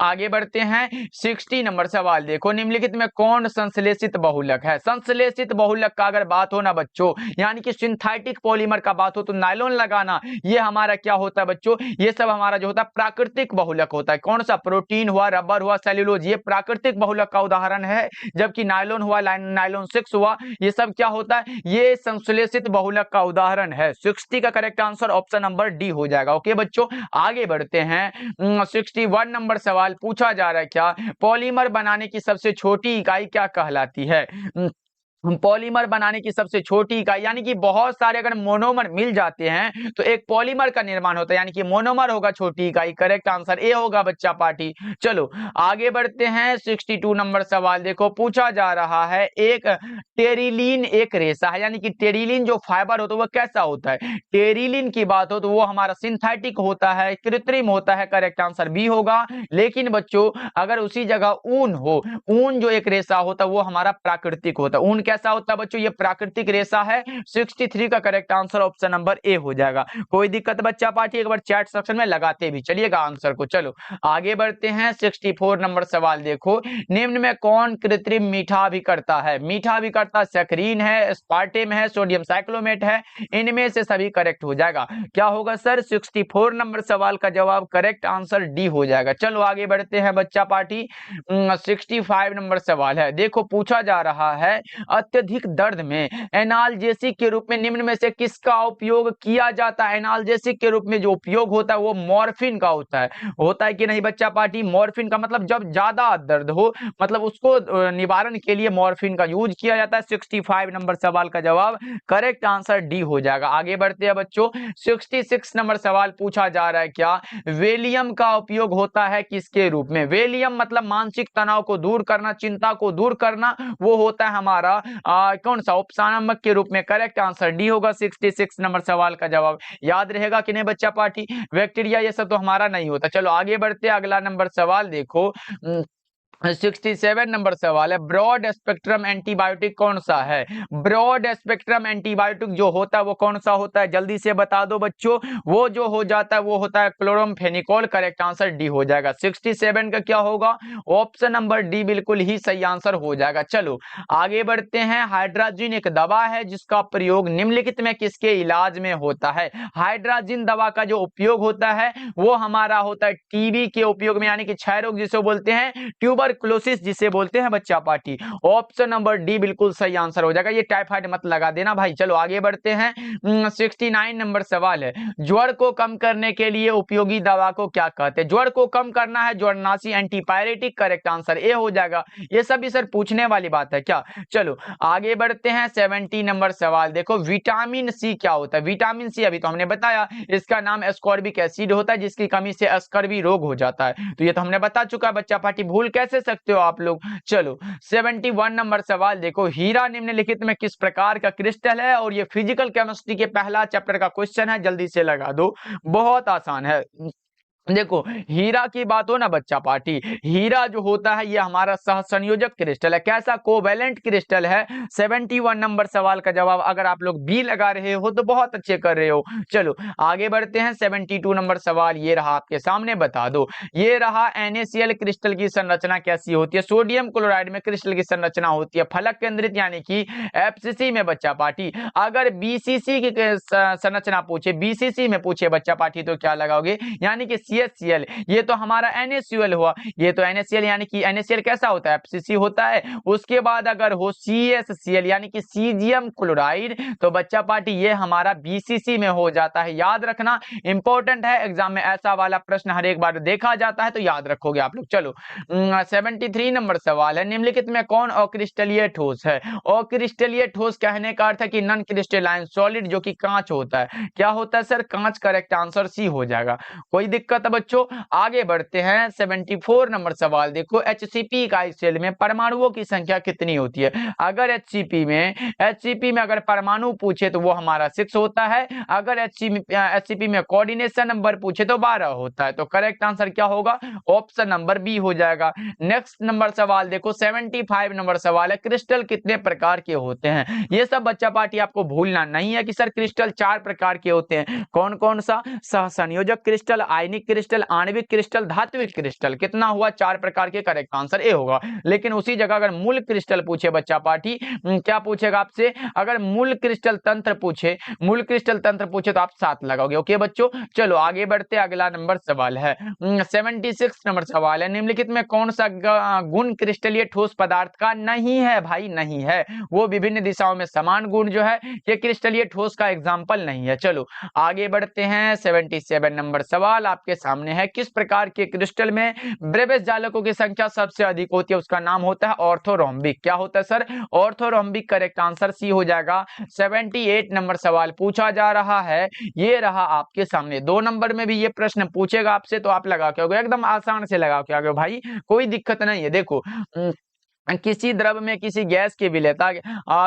आगे बढ़ते हैं। 60 नंबर सवाल देखो। निम्नलिखित में कौन संश्लेषित बहुलक है? संश्लेषित बहुलक का अगर बात हो ना बच्चों, यानी कि सिंथेटिक पॉलीमर का बात हो तो नायलॉन लगाना, ये हमारा क्या होता है बच्चों? ये सब हमारा जो होता है प्राकृतिक बहुलक होता है। कौन सा? प्रोटीन हुआ, रबर हुआ, सेल्यूलोज, ये प्राकृतिक बहुलक का उदाहरण है। जबकि नायलॉन हुआ, नायलॉन 6 हुआ, ये सब क्या होता है? ये संश्लेषित बहुलक का उदाहरण है। 60 का correct answer option number D हो जाएगा। ओके बच्चों आगे बढ़ते हैं। 61 नंबर सवाल पूछा जा रहा है। क्या पॉलीमर बनाने की सबसे छोटी इकाई क्या कहलाती है? पॉलीमर बनाने की सबसे छोटी इकाई, यानी कि बहुत सारे अगर मोनोमर मिल जाते हैं तो एक पॉलीमर का निर्माण होता है, यानी कि मोनोमर होगा छोटी इकाई, करेक्ट आंसर ए होगा बच्चा पार्टी। चलो आगे बढ़ते हैं। 62 नंबर सवाल देखो। पूछा जा रहा है एक टेरिलीन एक रेशा है, यानी कि टेरिलीन जो फाइबर होता है वो कैसा होता है? टेरिलीन की बात हो तो वो हमारा सिंथेटिक होता है, कृत्रिम होता है, करेक्ट आंसर बी होगा। लेकिन बच्चों अगर उसी जगह ऊन हो, ऊन जो एक रेशा होता है वो हमारा प्राकृतिक होता है। ऊन कैसा होता है बच्चों, ये प्राकृतिक रेशा है। 63 का correct answer option number A हो जाएगा। कोई दिक्कत बच्चा पार्टी एक बार चैट सेक्शन में लगाते भी चलिएगा आंसर को। चलो आगे बढ़ते हैं। 64 नंबर सवाल देखो, निम्न में कौन कृत्रिम मीठा भी करता है? मीठा भी करता, सैकरीन है, एस्पार्टेम है, सोडियम साइक्लोमेट है, इनमें से सभी करेक्ट हो जाएगा। क्या होगा सर? 64 नंबर सवाल का जवाब करेक्ट आंसर डी हो जाएगा। चलो आगे बढ़ते हैं बच्चा पार्टी। 65 नंबर सवाल है, देखो पूछा जा रहा है अत्यधिक दर्द में एनाल्जेसिक के रूप में निम्न में से किसका उपयोग किया जाता है? एनाल्जेसिक के रूप में जो उपयोग होता है वो मॉर्फिन का होता है कि नहीं बच्चा पार्टी? मॉर्फिन का मतलब जब ज्यादा दर्द हो, मतलब उसको निवारण के लिए मॉर्फिन का यूज किया जाता है। 65 नंबर सवाल का जवाब करेक्ट आंसर डी हो जाएगा। आगे बढ़ते हैं बच्चों। 66 नंबर सवाल पूछा जा रहा है, क्या वेलियम का उपयोग होता है किसके रूप में? वेलियम मतलब मानसिक तनाव को दूर करना, चिंता को दूर करना, वो होता है हमारा कौन सा? उपशमनक के रूप में। करेक्ट आंसर डी होगा 66 नंबर सवाल का जवाब। याद रहेगा कि नहीं बच्चा पार्टी? बैक्टीरिया ये सब तो हमारा नहीं होता। चलो आगे बढ़ते हैं, अगला नंबर सवाल देखो। 67 नंबर सवाल है, ब्रॉड स्पेक्ट्रम एंटीबायोटिक कौन सा है? ब्रॉड स्पेक्ट्रम एंटीबायोटिक जो होता है वो कौन सा होता है? जल्दी से बता दो बच्चों। वो जो हो जाता है वो होता है क्लोरमफेनिकोल। करेक्ट आंसर डी हो जाएगा। 67 का क्या होगा? ऑप्शन नंबर डी बिल्कुल ही सही आंसर हो जाएगा। चलो आगे बढ़ते हैं। हाइड्राजिन एक दवा है जिसका प्रयोग निम्नलिखित में किसके इलाज में होता है? हाइड्राजिन दवा का जो उपयोग होता है वो हमारा होता है टीबी के उपयोग में, यानी कि क्षय रोग जिसे बोलते हैं, ट्यूबरक्लोसिस जिसे बोलते हैं बच्चा पार्टी। ऑप्शन नंबर डी बिल्कुल सही आंसर हो जाएगा। ये टाइफाइड मत लगा देना भाई। चलो आगे बढ़ते हैं। 69 नंबर सवाल है, ज्वर को कम करने के लिए उपयोगी दवा को क्या कहते हैं? ज्वर को कम करना है, ज्वरनाशी एंटीपायरेटिक। करेक्ट आंसर ए हो जाएगा। ये सभी सर पूछने वाली बात है क्या? चलो आगे बढ़ते हैं। 70 नंबर सवाल देखो, विटामिन सी क्या होता है? विटामिन सी अभी तो हमने बताया, इसका नाम एस्कॉर्बिक एसिड होता है जिसकी कमी से अस्कर्वी रोग हो जाता है। तो ये तो हमने बता चुका है बच्चा पार्टी, भूल कैसे सकते हो आप लोग? चलो 71 नंबर सवाल देखो, हीरा निम्नलिखित में किस प्रकार का क्रिस्टल है? और ये फिजिकल केमिस्ट्री के पहला चैप्टर का क्वेश्चन है, जल्दी से लगा दो, बहुत आसान है। देखो हीरा की बात हो ना बच्चा पार्टी, हीरा जो होता है ये हमारा सहसंयोजक क्रिस्टल है। कैसा? कोवेलेंट क्रिस्टल है। 71 नंबर सवाल का जवाब अगर आप लोग बी लगा रहे हो तो बहुत अच्छे कर रहे हो। चलो आगे बढ़ते हैं। 72 नंबर सवाल ये रहा आपके सामने, बता दो। ये रहा NaCl क्रिस्टल की संरचना कैसी होती है? सोडियम क्लोराइड में क्रिस्टल की संरचना होती है फलक केंद्रित, यानी कि FCC में बच्चा पार्टी। अगर BCC की संरचना पूछे, BCC में पूछे बच्चा पार्टी तो क्या लगाओगे? यानी कि CHCl। ये तो हमारा NaCl हुआ। ये तो NaCl यानी कि NaCl कैसा होता है? FCC होता है। उसके बाद अगर हो CSCl यानी कि सीजियम क्लोराइड, तो बच्चा पार्टी ये हमारा BCC में हो जाता है। याद रखना इंपॉर्टेंट है, एग्जाम में ऐसा वाला प्रश्न हर एक बार देखा जाता है तो याद रखोगे आप लोग। चलो 73 नंबर सवाल है, निम्नलिखित में कौन अक्रिस्टलीय ठोस है? अक्रिस्टलीय ठोस कहने का अर्थ है कि नॉन क्रिस्टलाइन सॉलिड, जो कि कांच होता है। क्या होता है सर? कांच। करेक्ट आंसर सी हो जाएगा। कोई दिक्कत है बच्चों? आगे बढ़ते हैं। 74 नंबर सवाल देखो, HCP इकाई सेल में परमाणुओं की संख्या कितनी होती है? अगर HCP में अगर परमाणु पूछे तो वो हमारा 6 होता है। अगर HCP में कोऑर्डिनेशन नंबर पूछे तो 12 होता है। तो करेक्ट आंसर क्या होगा? ऑप्शन नंबर बी हो जाएगा। नेक्स्ट नंबर सवाल देखो, 75 नंबर सवाल है, क्रिस्टल कितने प्रकार के होते हैं? ये सब बच्चा पार्टी आपको भूलना नहीं है कि सर क्रिस्टल 4 प्रकार के होते हैं। कौन कौन सा? सहसंयोजक क्रिस्टल, आयनिक क्रिस्टल, आणविक क्रिस्टल, धात्विक क्रिस्टल। कितना हुआ? 4 प्रकार के। करेक्ट आंसर ए होगा। लेकिन उसी जगह अगर मूल क्रिस्टल पूछे बच्चा पार्टी, क्या पूछेगा आपसे? अगर मूल क्रिस्टल तंत्र पूछे तो आप 7 लगाओगे। ओके बच्चों, चलो आगे बढ़ते। अगला नंबर सवाल है 76 नंबर सवाल है, निम्नलिखित में कौन सा गुण क्रिस्टलीय ठोस पदार्थ का नहीं है? भाई नहीं है। वो विभिन्न दिशाओं में समान गुण जो है ये क्रिस्टलीय ठोस का एग्जाम्पल नहीं है। चलो आगे बढ़ते हैं। 77 नंबर सवाल आपके सामने है, किस प्रकार के क्रिस्टल में ब्रेबेस जालकों की संख्या सबसे अधिक होती है? उसका नाम होता है ऑर्थोरोम्बिक। क्या होता है sir? Orthorhombic. Correct answer C हो जाएगा। 78 नंबर सवाल पूछा जा रहा है, ये रहा आपके सामने। 2 नंबर में भी ये प्रश्न पूछेगा आपसे तो आप लगा के आओगे, एकदम आसान से लगा के आओगे भाई, कोई दिक्कत नहीं है। देखो किसी द्रव में किसी गैस के विलेयता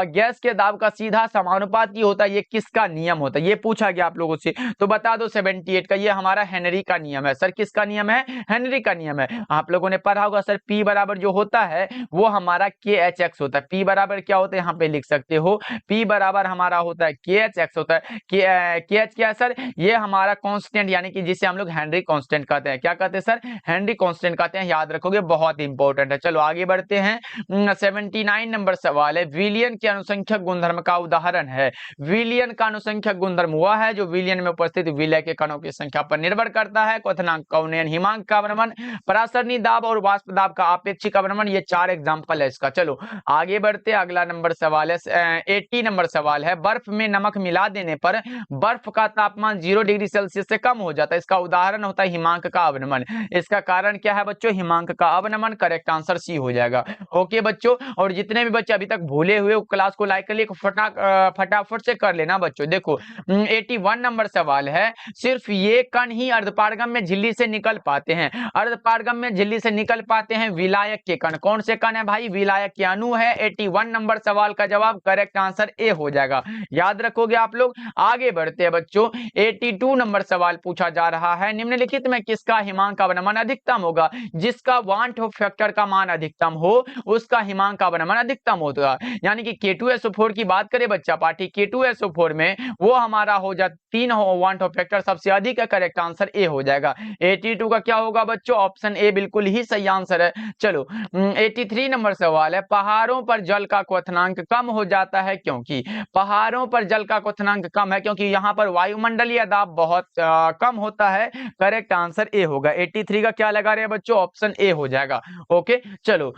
गैस के दाब का सीधा समानुपाती होता है, ये किसका नियम होता है, ये पूछा गया आप लोगों से। तो बता दो 78 का, ये हमारा हेनरी का नियम है। सर किसका नियम है? हेनरी का नियम है। आप लोगों ने पढ़ा होगा सर, P बराबर जो होता है वो हमारा KHX होता है। P बराबर क्या होता है, यहाँ पे लिख सकते हो, P बराबर हमारा होता है KHX होता है। KH क्या है सर? ये हमारा कांस्टेंट, यानी कि जिसे हम लोग हेनरी कांस्टेंट कहते हैं। क्या कहते हैं सर? हेनरी कांस्टेंट कहते हैं, याद रखोगे, बहुत इंपॉर्टेंट है। चलो आगे बढ़ते हैं। 79 नंबर सवाल है, विलियन के अनुसंख्यक गुणधर्म का उदाहरण है। विलियन का अनुसंख्यक गुणधर्म हुआ है जो विलियन में उपस्थित विलय के कणों की संख्या पर निर्भर करता है। क्वथनांक का उन्नयन, हिमांक का अवनमन, परासरणी दाब और वाष्प दाब का आपेक्षिक अवनमन, ये 4 एग्जांपल है इसका। चलो आगे बढ़ते, अगला नंबर सवाल है 80 नंबर सवाल है, बर्फ में नमक मिला देने पर बर्फ का तापमान 0 डिग्री सेल्सियस से कम हो जाता है, इसका उदाहरण होता है हिमांक का अवनमन। इसका कारण क्या है बच्चों? हिमांक का अवनमन। करेक्ट आंसर सी हो जाएगा। ओके बच्चों, और जितने भी बच्चे अभी तक भूले हुए क्लास को लाइक कर लिए, फटाफट से कर लेना बच्चों। देखो 81 नंबर सवाल है, सिर्फ ये कण ही अर्धपारगम में झिल्ली से निकल पाते हैं। अर्धपारगम में झिल्ली से निकल पाते हैं विलायक के कण। कौन से कण है भाई? विलायक के अणु है। 81 नंबर सवाल का जवाब करेक्ट आंसर ए हो जाएगा। याद रखोगे आप लोग। आगे बढ़ते हैं बच्चों, 82 नंबर सवाल पूछा जा रहा है, निम्नलिखित में किसका हिमांक अवनमन अधिकतम होगा? जिसका वांट ऑफ फैक्टर का मान अधिकतम हो उसका हिमांक अवनमन अधिकतम होता है। यानी कि K2SO4 की बात करें बच्चा पार्टी, K2SO4 में वो हमारा हो जाता 3 वांट ऑफ फैक्टर सबसे अधिक है। करेक्ट आंसर ए हो जाएगा। 82 का क्या होगा बच्चों? ऑप्शन ए बिल्कुल ही सही आंसर है। चलो 83 नंबर सवाल है, पहाड़ों पर जल का क्वथनांक कम हो जाता है क्योंकि? पहाड़ों पर जल का क्वथनांक कम है क्योंकि यहाँ पर वायुमंडलीय दाब बहुत कम होता है। करेक्ट आंसर ए होगा। 83 का क्या लगा रहे हैं बच्चों? ऑप्शन ए हो जाएगा। ओके चलो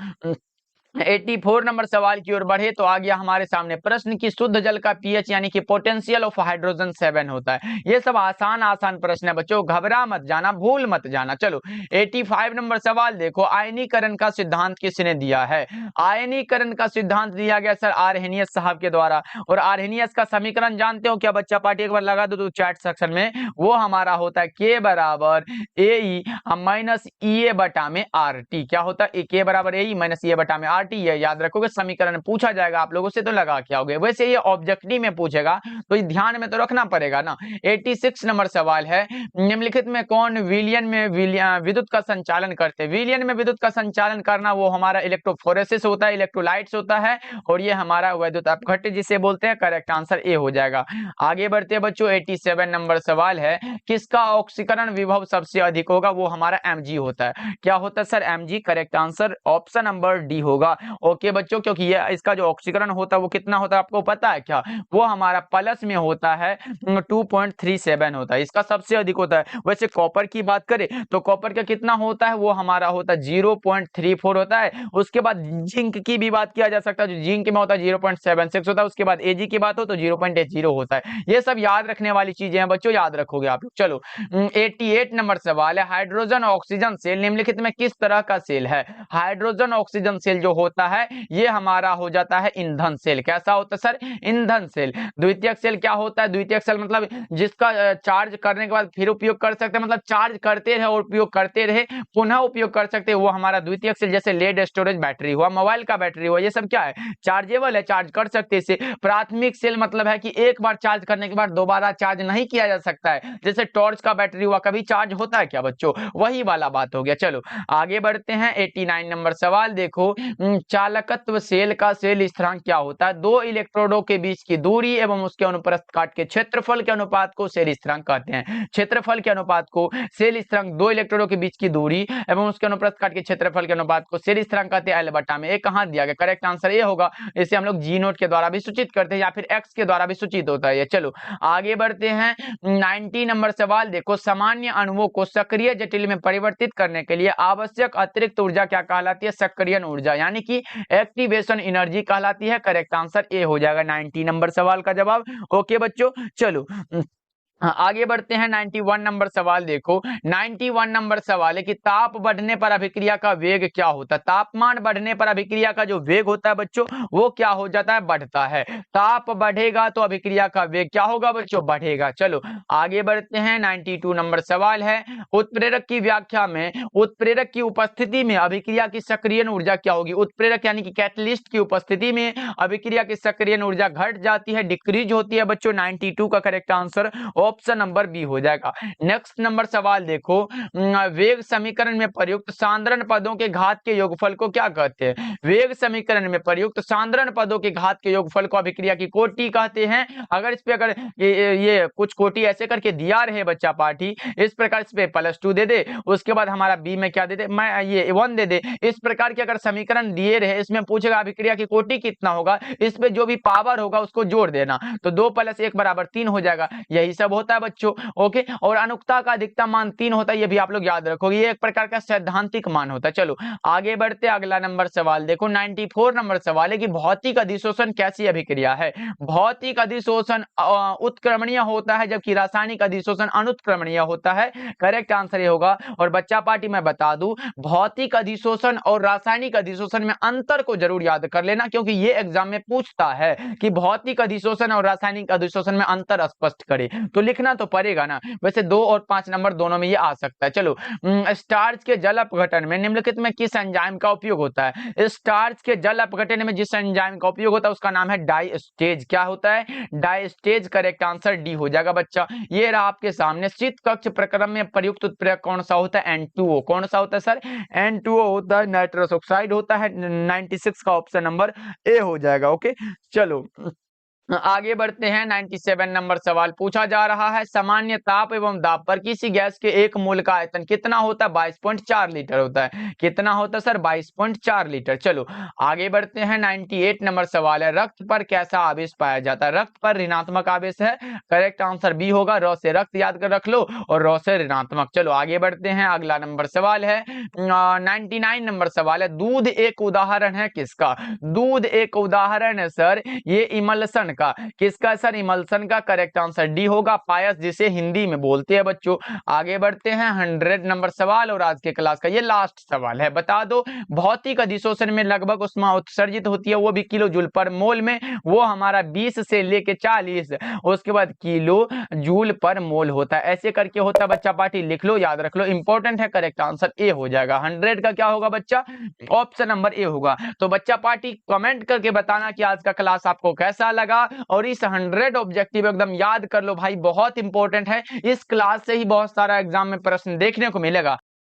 84 नंबर सवाल की ओर बढ़े तो आ गया हमारे सामने प्रश्न की शुद्ध जल का पीएच यानी कि पोटेंशियल ऑफ हाइड्रोजन 7 होता है। ये सब आसान प्रश्न है बच्चों, घबरा मत जाना, भूल मत जाना। चलो 85 नंबर सवाल देखो, आयनीकरण का सिद्धांत किसने दिया है? आयनीकरण का सिद्धांत दिया गया सर आर्हेनियस साहब के द्वारा। और आर्हेनियस का समीकरण जानते हो क्या बच्चा पार्टी? एक बार लगा दो तो चैट सेक्शन में। वो हमारा होता है K बराबर AE माइनस EA बटा में RT। क्या होता है? K बराबर AE माइनस EA बटा में RT। ये याद रखोगे, समीकरण पूछा जाएगा आप लोगों से तो लगा के आओगे। वैसे ये ऑब्जेक्टिव में पूछेगा तो ध्यान में तो रखना पड़ेगा ना। 86 नंबर सवाल है, निम्नलिखित में कौन विलियन में विद्युत का संचालन करते हैं? विलियन में विद्युत का संचालन करना वो हमारा इलेक्ट्रोफोरेसिस होता है, इलेक्ट्रोलाइट्स होता है, और ये हमारा वैद्युत अपघट्य जिसे बोलते हैं। करेक्ट आंसर ए हो जाएगा। आगे बढ़ते हैं बच्चों, 87 नंबर सवाल है, किसका ऑक्सीकरण विभव सबसे अधिक होगा? वो हमारा Mg होता है। क्या होता है sir? Mg। Correct answer option number D होगा। ओके बच्चों, क्योंकि ये इसका जो ऑक्सीकरण होता है वो कितना होता है आपको पता है क्या? वो हमारा प्लस में होता है 2.37 होता है, इसका सबसे अधिक होता है। वैसे कॉपर की बात करें तो कॉपर का कितना होता है? वो हमारा होता है 0.34 होता है। उसके बाद जिंक की भी बात किया जा सकता है, जो जिंक में होता है 0.76 होता है। उसके बाद Ag की बात हो तो 0.80 होता है। ये सब याद रखने वाली चीजें हैं बच्चों, याद रखोगे आप लोग। चलो 88 नंबर सवाल है, हाइड्रोजन ऑक्सीजन सेल निम्नलिखित में किस तरह का सेल है? हाइड्रोजन ऑक्सीजन सेल जो होता है ये हमारा हो जाता है ईंधन सेल। कैसा होता है सर? ईंधन सेल। द्वितीयक सेल क्या होता है? द्वितीयक सेल मतलब जिसका चार्ज करने के बाद फिर उपयोग कर सकते हैं, मतलब चार्ज करते रहे और उपयोग करते रहे, पुनः उपयोग कर सकते हैं, वो हमारा द्वितीयक सेल। जैसे लेड स्टोरेज बैटरी हुआ, मोबाइल का बैटरी हुआ, ये सब क्या है? चार्जेबल है, चार्ज कर सकते हैं इसे। प्राथमिक सेल मतलब है कि एक बार चार्ज करने के बाद दोबारा चार्ज नहीं किया जा सकता है। जैसे टॉर्च का बैटरी हुआ, कभी चार्ज होता है क्या बच्चों? वही वाला बात हो गया। चलो आगे बढ़ते हैं, 89 नंबर सवाल देखो, चालकत्व सेल का सेल स्थिरांक क्या होता है? दो इलेक्ट्रोडों के बीच की दूरी एवं उसके अनुप्रस्थ काट के क्षेत्रफल के अनुपात को सेल स्थिरांक कहते हैं। क्षेत्रफल के अनुपात को सेल स्थिरांक, दो इलेक्ट्रोडों के बीच की दूरी एवं उसके अनुप्रस्थ काट के क्षेत्रफल के अनुपात को सेल स्थिरांक कहते हैं। L बटा में। ये कहां दिया गया? करेक्ट आंसर ये होगा। इसे हम लोग G नोट के द्वारा भी सूचित करते हैं या फिर X के द्वारा भी सूचित होता है ये। चलो आगे बढ़ते हैं, 90 नंबर सवाल देखो, सामान्य अणुओं को सक्रिय जटिल में परिवर्तित करने के लिए आवश्यक अतिरिक्त ऊर्जा क्या कहलाती है? सक्रियण ऊर्जा, यानी कि एक्टिवेशन एनर्जी कहलाती है। करेक्ट आंसर ए हो जाएगा 90 नंबर सवाल का जवाब। ओके बच्चों चलो हाँ, आगे बढ़ते हैं। 91 नंबर सवाल देखो। 91 नंबर सवाल है कि ताप बढ़ने पर अभिक्रिया का वेग क्या होता है। तापमान बढ़ने पर अभिक्रिया का जो वेग होता है बच्चों, वो क्या हो जाता है, बढ़ता है। ताप बढ़ेगा तो अभिक्रिया का वेग क्या होगा बच्चों, बढ़ेगा। चलो आगे बढ़ते हैं। 92 नंबर सवाल है, उत्प्रेरक की व्याख्या में उत्प्रेरक की उपस्थिति में अभिक्रिया की सक्रियण ऊर्जा क्या होगी। उत्प्रेरक यानी कि कैटलिस्ट की उपस्थिति में अभिक्रिया की सक्रियण ऊर्जा घट जाती है, डिक्रीज होती है बच्चों। 92 का correct answer option number B हो जाएगा। नेक्स्ट नंबर सवाल देखो, वेग समीकरण में प्रयुक्त सांद्रण पदों के घात के योगफल को क्या कहते हैं। वेग समीकरण में प्रयुक्त सांद्रण पदों के घात के योगफल को अभिक्रिया की कोटि कहते हैं। अगर इस पे अगर ये कुछ कोटि ऐसे करके दिया रहे बच्चा पाठी, इस प्रकार इस पे +2 दे दे, उसके बाद हमारा बी में क्या दे दे, मैं ये 1 दे दे, इस प्रकार के अगर समीकरण दिए रहे, इसमें पूछेगा अभिक्रिया की कोटि कितना होगा, इस पे जो भी पावर होगा उसको जोड़ देना, तो 2 + 1 = 3 हो जाएगा। यही सब होता है बच्चों। ओके, और अनुक्ता का अधिकतम मान 3 होता है, ये भी आप लोग याद रखोगे, ये एक प्रकार का सैद्धांतिक मान होता है। चलो आगे बढ़ते, अगला नंबर सवाल देखो। 94 नंबर सवाल है कि भौतिक अधिशोषण कैसी अभिक्रिया है। भौतिक अधिशोषण उत्क्रमणीय होता है, जबकि रासायनिक अधिशोषण अनुत्क्रमणीय होता है। करेक्ट आंसर ये होगा। और बच्चा पार्टी मैं बता दूं, भौतिक अधिशोषण और रासायनिक अधिशोषण में अंतर को जरूर याद कर लेना, क्योंकि ये एग्जाम में पूछता है कि भौतिक अधिशोषण और रासायनिक अधिशोषण में अंतर स्पष्ट करे, तो लिखना तो पड़ेगा ना। वैसे 2 और 5 नंबर दोनों में ये आ सकता है। चलो, स्टार्च के जल अपघटन में निम्नलिखित में किस एंजाइम का उपयोग होता है। स्टार्च के जल अपघटन में जिस एंजाइम का उपयोग होता है उसका नाम है डाइस्टेज। क्या होता है, डाइस्टेज। करेक्ट आंसर डी हो जाएगा बच्चा। ये रहा आपके सामने। शीत कक्ष प्रक्रम में प्रयुक्त उत्प्रेरक कौन सा होता है, N2O। कौन सा होता है सर, N2O होता है, नाइट्रस ऑक्साइड होता है। 96 का ऑप्शन नंबर ए हो जाएगा। ओके, चलो आगे बढ़ते हैं। 97 नंबर सवाल पूछा जा रहा है, सामान्य ताप एवं दाब पर किसी गैस के एक मोल का आयतन कितना होता है, 22.4 लीटर होता है। कितना होता है सर, 22.4 लीटर। चलो आगे बढ़ते हैं। 98 नंबर सवाल है, रक्त पर कैसा आवेश पाया जाता है। रक्त पर ऋणात्मक आवेश है। करेक्ट आंसर बी होगा। र से रक्त याद कर रख लो और र से ऋणात्मक। चलो आगे बढ़ते हैं, अगला नंबर सवाल है 99 नंबर सवाल है, दूध एक उदाहरण है किसका। दूध एक उदाहरण है सर, ये इमल्सन का। किसका सर, इमल्सन का। करेक्ट आंसर डी होगा, पायस जिसे हिंदी में बोलते हैं बच्चों। आगे बढ़ते हैं 100 नंबर सवाल, और आज के क्लास का ये लास्ट सवाल है। बता दो, भौतिक अधिशोषण में लगभग ऊष्मा उत्सर्जित होती है, वो भी किलो जूल पर मोल में। वो हमारा 20 से लेके 40, उसके बाद किलो जूल पर मोल होता है। ऐसे करके होता है बच्चा पार्टी, लिख लो, याद रख लो, इंपॉर्टेंट है। करेक्ट आंसर ए हो जाएगा। 100 का क्या होगा बच्चा, ऑप्शन नंबर ए होगा। तो बच्चा पार्टी कमेंट करके बताना कि आज का क्लास आपको कैसा लगा। और इस 100 ऑब्जेक्टिव एकदम याद कर लो भाई, बहुत इंपॉर्टेंट है। इस क्लास से ही बहुत सारा एग्जाम में प्रश्न देखने को मिलेगा।